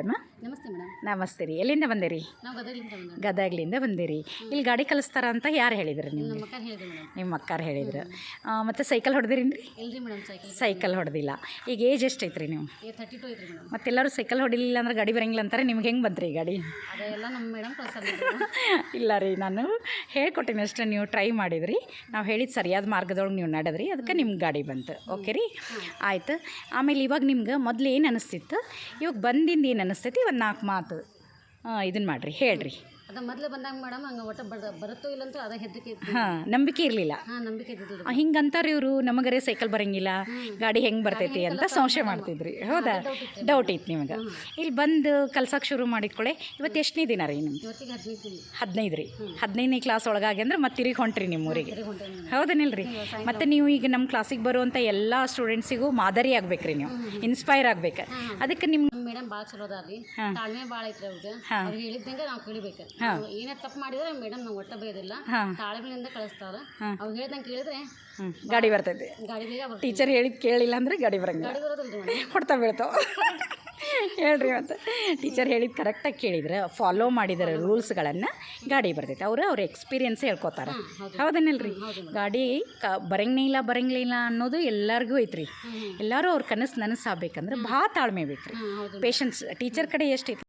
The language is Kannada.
ಅಮ್ಮ ನಮಸ್ತೆ ಮೇಡಮ್. ನಮಸ್ತೆ ರೀ. ಎಲ್ಲಿಂದ ಬಂದಿರಿ? ನಾವು ಗದಗಲಿಂದ ಬಂದ್ವಿ. ಗದಗ್ಲಿಂದ ಬಂದಿರಿ. ಇಲ್ಲಿ ಗಾಡಿ ಕಲಿಸ್ತಾರ ಅಂತ ಯಾರು ಹೇಳಿದ್ರು ನಮ್ಮ ನಿಮ್ಗೆ? ಅಕ್ಕ ಹೇಳಿದ್ರು ಮೇಡಮ್. ನಿಮ್ಮ ಅಕ್ಕಾರು ಹೇಳಿದ್ರು. ಮತ್ತು ಸೈಕಲ್ ಹೊಡೆದಿರೇನ್ರಿ? ಎಲ್ರಿ ಮೇಡಮ್ ಸೈಕಲ್ ಹೊಡೆದಿಲ್ಲ. ಈಗ ಏಜ್ ಎಷ್ಟೈತ್ರಿ ನೀವು? 32 ಐತ್ರಿ ಮೇಡಮ್. ಮತ್ತೆಲ್ಲರೂ ಸೈಕಲ್ ಹೊಡಿಲಿಲ್ಲ ಅಂದ್ರೆ ಗಾಡಿ ಬರಂಗಿಲ್ಲ ಅಂತಾರೆ. ನಿಮ್ಗೆ ಹೆಂಗೆ ಬಂತ್ರಿ ಗಾಡಿ? ಅದೆಲ್ಲ ನಮ್ಮ ಮೇಡಮ್ ಕಳ್ಸಲ್ಲ. ಇಲ್ಲ ರೀ, ನಾನು ಹೇಳ್ಕೊಟ್ಟಿನಿ ಅಷ್ಟೇ. ನೀವು ಟ್ರೈ ಮಾಡಿದ್ರಿ, ನಾವು ಹೇಳಿದ ಸರಿಯಾದ ಮಾರ್ಗದೊಳಗೆ ನೀವು ನಡೆದ್ರಿ, ಅದಕ್ಕೆ ನಿಮ್ಗೆ ಗಾಡಿ ಬಂತು. ಓಕೆ ರೀ, ಆಯ್ತು. ಆಮೇಲೆ ಇವಾಗ ನಿಮ್ಗೆ ಮೊದಲು ಏನು ಅನಿಸ್ತಿತ್ತು, ಇವಾಗ ಬಂದಿಂದ ಏನು ಅನಿಸ್ತೈತಿ? ಒಂದು 4 ಮಾತು ಇದನ್ನು ಮಾಡಿರಿ, ಹೇಳ್ರಿ. ಅದು ಮೊದಲು ಬಂದಾಗ ಮೇಡಮ್ ಹಂಗೆ ಒಟ್ಟು ಬರುತ್ತೋ ಇಲ್ಲ ಅಂತ ಅದ ಹೆದರಿಕೆ ಇತ್ತು. ನಂಬಿಕೆ ಇರಲಿಲ್ಲ. ನಂಬಿಕೆ ಇದ್ದಿದ್ದು. ಹಿಂಗಂತಾರೆ ಇವರು, ನಮಗರೇ ಸೈಕಲ್ ಬರಂಗಿಲ್ಲ, ಗಾಡಿ ಹೆಂಗೆ ಬರ್ತೈತಿ ಅಂತ ಸಂಶಯ ಮಾಡ್ತಿದ್ರಿ. ಹೌದಾ? ಡೌಟ್ ಇತ್ತು ನಿಮ್ಗೆ. ಇಲ್ಲಿ ಬಂದು ಕಲ್ಸಕ್ಕೆ ಶುರು ಮಾಡಿದ್ಕೊಳ್ಳೆ ಇವತ್ತು ಎಷ್ಟನೇ ದಿನ ರೀ ನಿಮ್ಗೆ? ಇವತ್ತಿಗೆ 15 ರೀ. 15ನೇ ಕ್ಲಾಸ್ ಒಳಗಾಗಿ ಅಂದ್ರೆ ಮತ್ತೆ ತಿರುಗಿ ಹೊಂಟ್ರಿ ನಿಮ್ಮ ಊರಿಗೆ. ಹೌದನಿಲ್ಲ ರೀ? ಮತ್ತು ನೀವು ಈಗ ನಮ್ಮ ಕ್ಲಾಸಿಗೆ ಬರುವಂಥ ಎಲ್ಲ ಸ್ಟೂಡೆಂಟ್ಸಿಗೂ ಮಾದರಿ ಆಗ್ಬೇಕ್ರಿ, ನೀವು ಇನ್ಸ್ಪೈರ್ ಆಗ್ಬೇಕು. ಅದಕ್ಕೆ ನಿಮ್ಮ ಮೇಡಮ್ ಭಾಳ ಚಲೋ ಅದಾರಿ. ತಾಳ್ಮೆ ಭಾಳ ಐತ್ರಿ ಅವ್ರಿಗೆ. ಅವ್ರು ಹೇಳಿದ್ದಂಗೆ ನಾವು ಕೇಳಿಬೇಕು. ಏನೇ ತಪ್ಪು ಮಾಡಿದ್ರೆ ಮೇಡಮ್ ನಾವು ಒಟ್ಟ ಬೈಯೋದಿಲ್ಲ, ತಾಳ್ಮೆಯಿಂದ ಕಳಿಸ್ತಾರೆ. ಅವ್ರು ಹೇಳ್ದಂಗೆ ಕೇಳಿದ್ರೆ ಗಾಡಿ ಬರ್ತೈತಿ. ಗಾಡಿ ಬೇಗ ಬರ್ತದೆ. ಟೀಚರ್ ಹೇಳಿದ್ದು ಕೇಳಿಲ್ಲ ಅಂದ್ರೆ ಗಾಡಿ ಬರಂಗಿಲ್ಲ, ಗಾಡಿ ಬರೋದಿಲ್ಲ ಮೇಡಮ್, ಹೊಡ್ತಾ ಬೀಳ್ತಾವ. ಹೇಳ್ರಿ, ಮತ್ತು ಟೀಚರ್ ಹೇಳಿದ್ದು ಕರೆಕ್ಟಾಗಿ ಕೇಳಿದ್ರೆ, ಫಾಲೋ ಮಾಡಿದರೆ ರೂಲ್ಸ್ಗಳನ್ನು, ಗಾಡಿ ಬರ್ತೈತೆ. ಅವ್ರ ಎಕ್ಸ್ಪೀರಿಯನ್ಸ್ ಹೇಳ್ಕೊತಾರೆ. ಹೌದನಿಲ್ಲ ರೀ? ಗಾಡಿ ಬರಂಗಿಲ್ಲ ಅನ್ನೋದು ಎಲ್ಲರಿಗೂ ಐತ್ರಿ. ಎಲ್ಲರೂ ಅವ್ರ ಕನಸು ನನಸಾಗಬೇಕಂದ್ರೆ ಭಾಳ ತಾಳ್ಮೆ ಬೇಕು ರೀ, ಪೇಷನ್ಸ್. ಟೀಚರ್ ಕಡೆ ಎಷ್ಟು ಐತಿ